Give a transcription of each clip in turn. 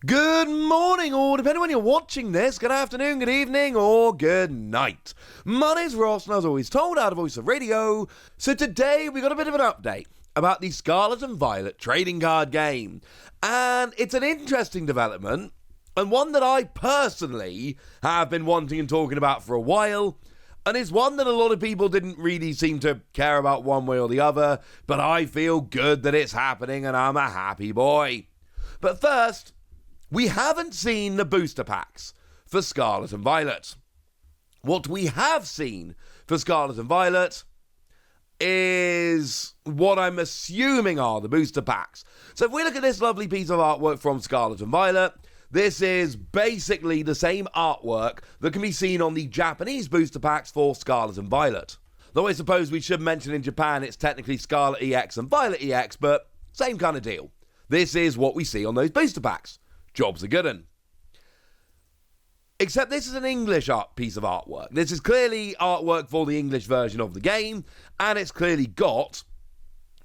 Good morning, or depending on when you're watching this, good afternoon, good evening, or good night. My name's Ross, and as always told out of Voice of Radio, so today we got a bit of an update about the Scarlet and Violet trading card game. And it's an interesting development, and one that I personally have been wanting and talking about for a while, and it's one that a lot of people didn't really seem to care about one way or the other, but I feel good that it's happening, and I'm a happy boy. But first, we haven't seen the booster packs for Scarlet and Violet. What we have seen for Scarlet and Violet is what I'm assuming are the booster packs. So if we look at this lovely piece of artwork from Scarlet and Violet, this is basically the same artwork that can be seen on the Japanese booster packs for Scarlet and Violet. Though I suppose we should mention in Japan it's technically Scarlet EX and Violet EX, but same kind of deal. This is what we see on those booster packs. Job's a good one. Except this is an English piece of artwork. This is clearly artwork for the English version of the game, and it's clearly got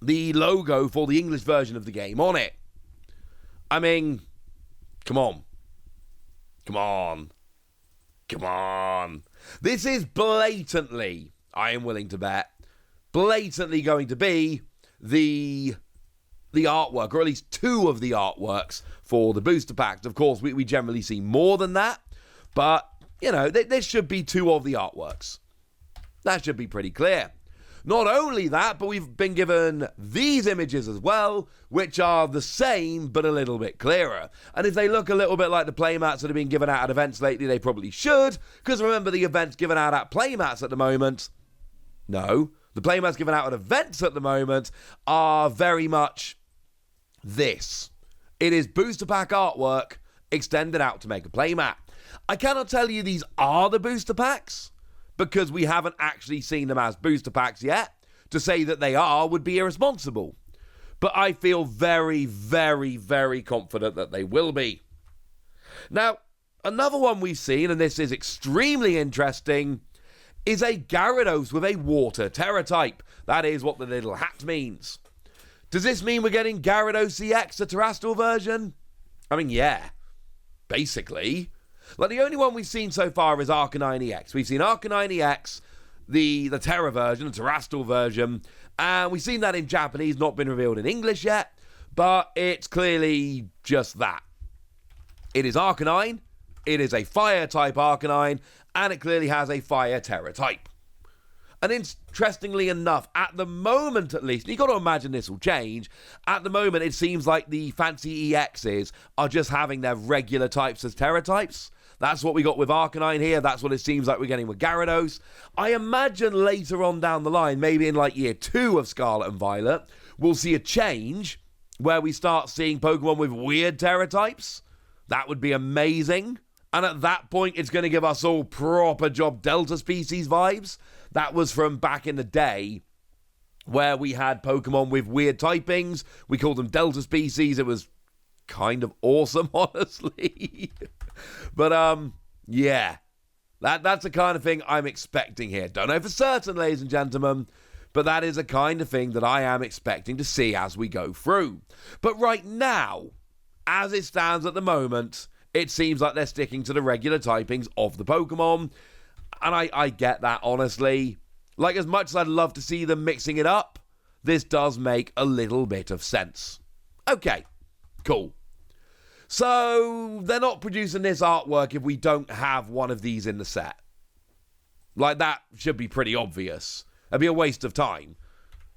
the logo for the English version of the game on it. I mean, come on. Come on. Come on. This is blatantly, I am willing to bet, blatantly going to be the artwork, or at least two of the artworks for the booster packs. Of course, we generally see more than that, but, you know, there should be two of the artworks. That should be pretty clear. Not only that, but we've been given these images as well, which are the same, but a little bit clearer. And if they look a little bit like the playmats that have been given out at events lately, they probably should, because remember, the events given out at playmats at the moment, no, the playmats given out at events at the moment are very much this. It is booster pack artwork extended out to make a playmat. I cannot tell you these are the booster packs because we haven't actually seen them as booster packs yet. To say that they are would be irresponsible. But I feel very, very, very confident that they will be. Now, another one we've seen, and this is extremely interesting, is a Gyarados with a water Terra type. That is what the little hat means. Does this mean we're getting Gyarados EX, the Terastal version? I mean, yeah. Basically. Like, the only one we've seen so far is Arcanine EX. We've seen Arcanine EX, the Terra version, the Terastal version, and we've seen that in Japanese, not been revealed in English yet, but it's clearly just that. It is Arcanine, it is a Fire-type Arcanine, and it clearly has a Fire Terra type. And interestingly enough, at the moment at least, and you've got to imagine this will change, at the moment it seems like the fancy EXs are just having their regular types as Terra types. That's what we got with Arcanine here, that's what it seems like we're getting with Gyarados. I imagine later on down the line, maybe in like year 2 of Scarlet and Violet, we'll see a change where we start seeing Pokemon with weird Terra types. That would be amazing. And at that point, it's going to give us all proper job Delta species vibes. That was from back in the day where we had Pokemon with weird typings. We called them Delta species. It was kind of awesome, honestly. But, yeah. That's the kind of thing I'm expecting here. Don't know for certain, ladies and gentlemen, but that is the kind of thing that I am expecting to see as we go through. But right now, as it stands at the moment, it seems like they're sticking to the regular typings of the Pokemon. And I get that, honestly. Like, as much as I'd love to see them mixing it up, this does make a little bit of sense. Okay, cool. So, they're not producing this artwork if we don't have one of these in the set. Like, that should be pretty obvious. It'd be a waste of time.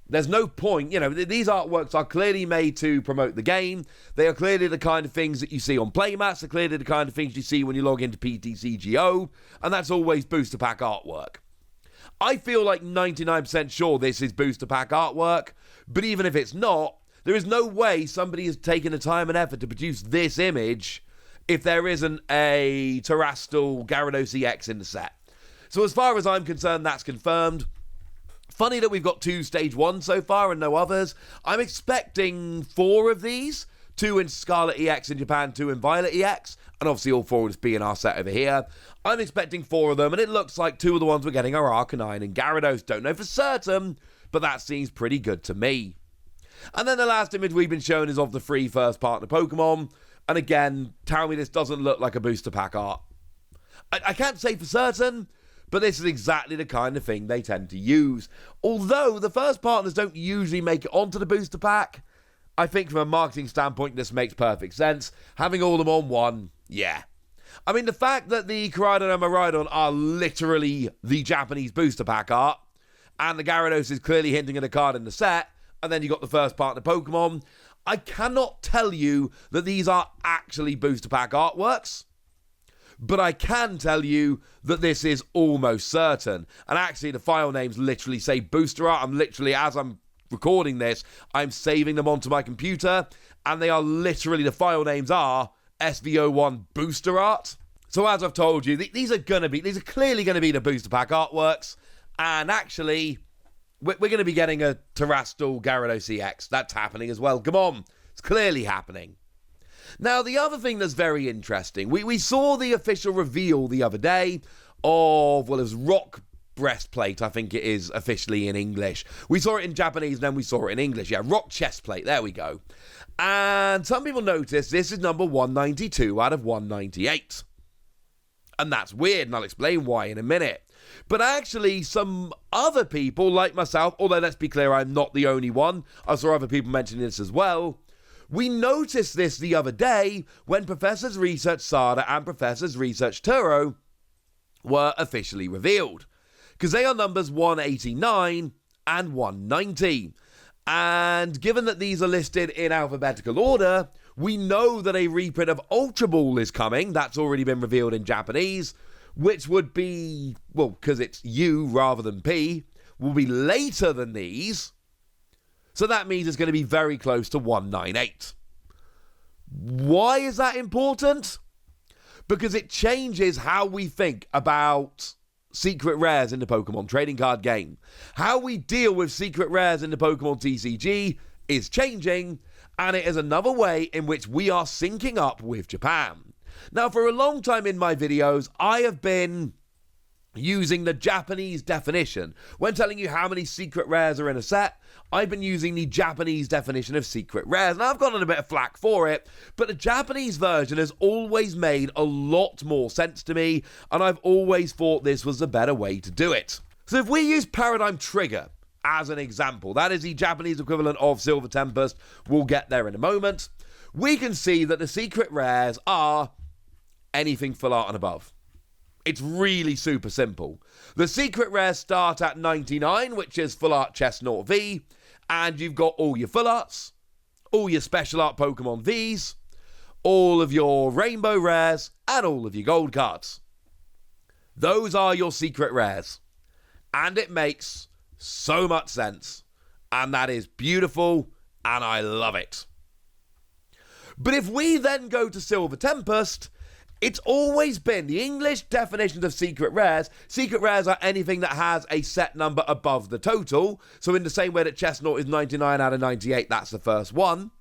There's no point, you know, these artworks are clearly made to promote the game. They are clearly the kind of things that you see on playmats. They're clearly the kind of things you see when you log into PTCGO, and that's always booster pack artwork. I feel like 99% sure this is booster pack artwork, but even if it's not, there is no way somebody has taken the time and effort to produce this image if there isn't a Terastal Gyarados EX in the set. So as far as I'm concerned, that's confirmed. Funny that we've got 2 Stage 1 so far and no others. I'm expecting 4 of these. 2 in Scarlet EX in Japan, 2 in Violet EX, and obviously all 4 would be in our set over here. I'm expecting 4 of them, and it looks like 2 of the ones we're getting are Arcanine and Gyarados. Don't know for certain, but that seems pretty good to me. And then the last image we've been shown is of the 3 first partner Pokemon, And again, tell me this doesn't look like a booster pack art. I can't say for certain, but this is exactly the kind of thing they tend to use. Although the first partners don't usually make it onto the booster pack, I think from a marketing standpoint, this makes perfect sense. Having all of them on one, yeah. I mean, the fact that the Koraidon and Miraidon are literally the Japanese booster pack art, and the Gyarados is clearly hinting at a card in the set, and then you got the first partner Pokemon, I cannot tell you that these are actually booster pack artworks, but I can tell you that this is almost certain. And actually, the file names literally say booster art. I'm literally, as I'm recording this, I'm saving them onto my computer, and they are literally, the file names are SVO1 booster art. So as I've told you, these are clearly going to be the booster pack artworks, and actually, we're going to be getting a Terastal Gyarados EX. That's happening as well. Come on, it's clearly happening. Now, the other thing that's very interesting, we saw the official reveal the other day of, well, it was Rock Breastplate, I think it is officially in English. We saw it in Japanese, and then we saw it in English. Yeah, Rock Chestplate, there we go. And some people noticed this is number 192 out of 198. And that's weird, and I'll explain why in a minute. But actually, some other people, like myself, although let's be clear, I'm not the only one, I saw other people mentioning this as well, we noticed this the other day when Professor's Research Sada and Professor's Research Turo were officially revealed. Because they are numbers 189 and 190. And given that these are listed in alphabetical order, we know that a reprint of Ultra Ball is coming. That's already been revealed in Japanese, which would be, well, because it's U rather than P, will be later than these. So that means it's going to be very close to 198. Why is that important? Because it changes how we think about secret rares in the Pokemon trading card game. How we deal with secret rares in the Pokemon TCG is changing, and it is another way in which we are syncing up with Japan. Now, for a long time in my videos, I have been using the Japanese definition. When telling you how many secret rares are in a set, I've been using the Japanese definition of secret rares, and I've gotten a bit of flack for it, but the Japanese version has always made a lot more sense to me, and I've always thought this was the better way to do it. So if we use Paradigm Trigger as an example, that is the Japanese equivalent of Silver Tempest, we'll get there in a moment, we can see that the secret rares are anything full art and above. It's really super simple. The secret rares start at 99, which is full art Chestnut V, and you've got all your full arts, all your special art Pokemon Vs, all of your rainbow rares, and all of your gold cards. Those are your secret rares. And it makes so much sense. And that is beautiful, and I love it. But if we then go to Silver Tempest, it's always been the English definitions of secret rares. Secret rares are anything that has a set number above the total. So in the same way that Chestnut is 99 out of 98, that's the first one.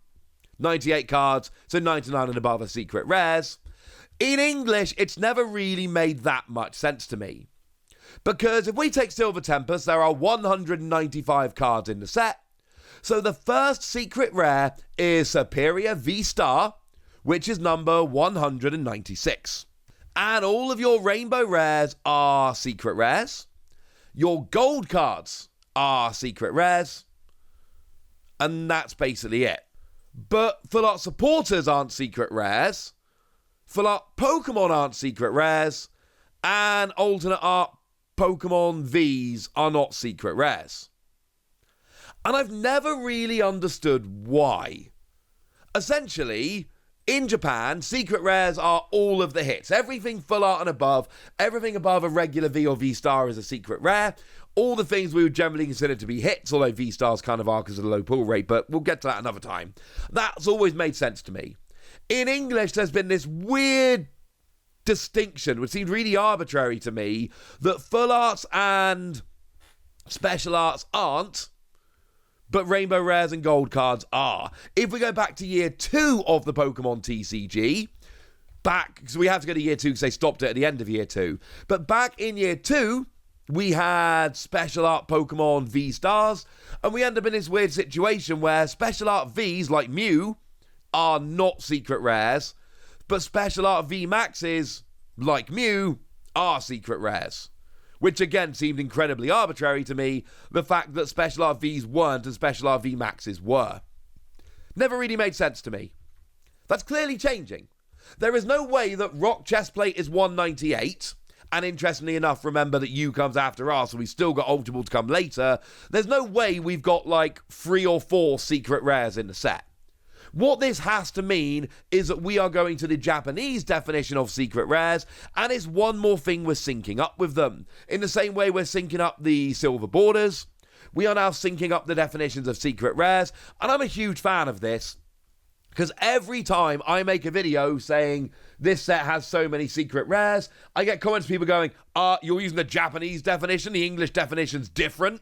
98 cards, so 99 and above are secret rares. In English, it's never really made that much sense to me. Because if we take Silver Tempest, there are 195 cards in the set. So the first secret rare is Superior V-Star, which is number 196. And all of your rainbow rares are secret rares. Your gold cards are secret rares. And that's basically it. But full art supporters aren't secret rares. Full art Pokemon aren't secret rares. And alternate art Pokemon Vs are not secret rares. And I've never really understood why. Essentially, in Japan, secret rares are all of the hits. Everything full art and above, everything above a regular V or V-Star is a secret rare. All the things we would generally consider to be hits, although V-Stars kind of are because of the low pull rate, but we'll get to that another time. That's always made sense to me. In English, there's been this weird distinction, which seemed really arbitrary to me, that full arts and special arts aren't, but rainbow rares and gold cards are. If we go back to year 2 of the Pokemon TCG, so we have to go to year 2 because they stopped it at the end of year 2, but back in year 2, we had special art Pokemon V-Stars, and we end up in this weird situation where special art Vs, like Mew, are not secret rares, but Special Art VMAXs, like Mew, are secret rares. Which again seemed incredibly arbitrary to me, the fact that Special Art Vs weren't and Special Art VMAXs were. Never really made sense to me. That's clearly changing. There is no way that Rock Chestplate is 198, and interestingly enough, remember that U comes after us, so we've still got Ultra Ball to come later. There's no way we've got like 3 or 4 secret rares in the set. What this has to mean is that we are going to the Japanese definition of secret rares, and it's one more thing we're syncing up with them. In the same way we're syncing up the silver borders, we are now syncing up the definitions of secret rares, and I'm a huge fan of this, because every time I make a video saying this set has so many secret rares, I get comments from people going, you're using the Japanese definition, the English definition's different.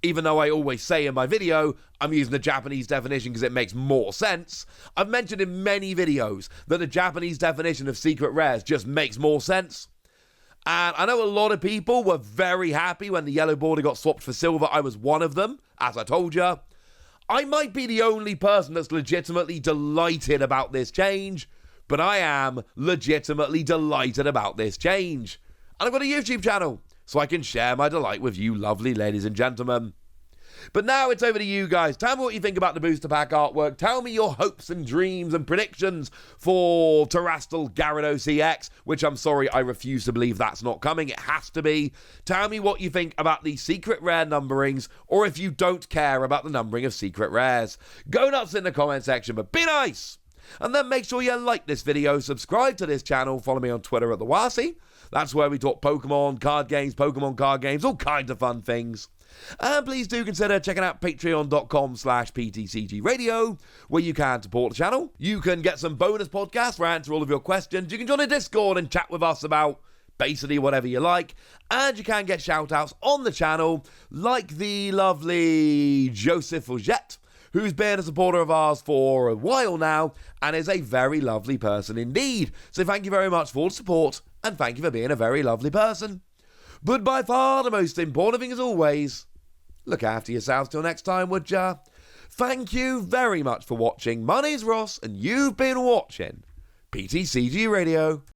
Even though I always say in my video, I'm using the Japanese definition because it makes more sense. I've mentioned in many videos that the Japanese definition of secret rares just makes more sense. And I know a lot of people were very happy when the yellow border got swapped for silver. I was one of them, as I told you. I might be the only person that's legitimately delighted about this change, but I am legitimately delighted about this change. And I've got a YouTube channel, so I can share my delight with you lovely ladies and gentlemen. But now it's over to you guys. Tell me what you think about the booster pack artwork. Tell me your hopes and dreams and predictions for Terastal Gyarados EX, which I'm sorry, I refuse to believe that's not coming. It has to be. Tell me what you think about the secret rare numberings, or if you don't care about the numbering of secret rares. Go nuts in the comment section, but be nice! And then make sure you like this video, subscribe to this channel, follow me on Twitter at the Wasi. That's where we talk Pokemon card games, all kinds of fun things. And please do consider checking out patreon.com/PTCG Radio, where you can support the channel. You can get some bonus podcasts where I answer all of your questions. You can join a Discord and chat with us about basically whatever you like. And you can get shout-outs on the channel, like the lovely Joseph Forget, who's been a supporter of ours for a while now, and is a very lovely person indeed. So thank you very much for all the support, and thank you for being a very lovely person. But by far the most important thing as always, look after yourselves till next time, would ya? Thank you very much for watching. My name's Ross, and you've been watching PTCG Radio.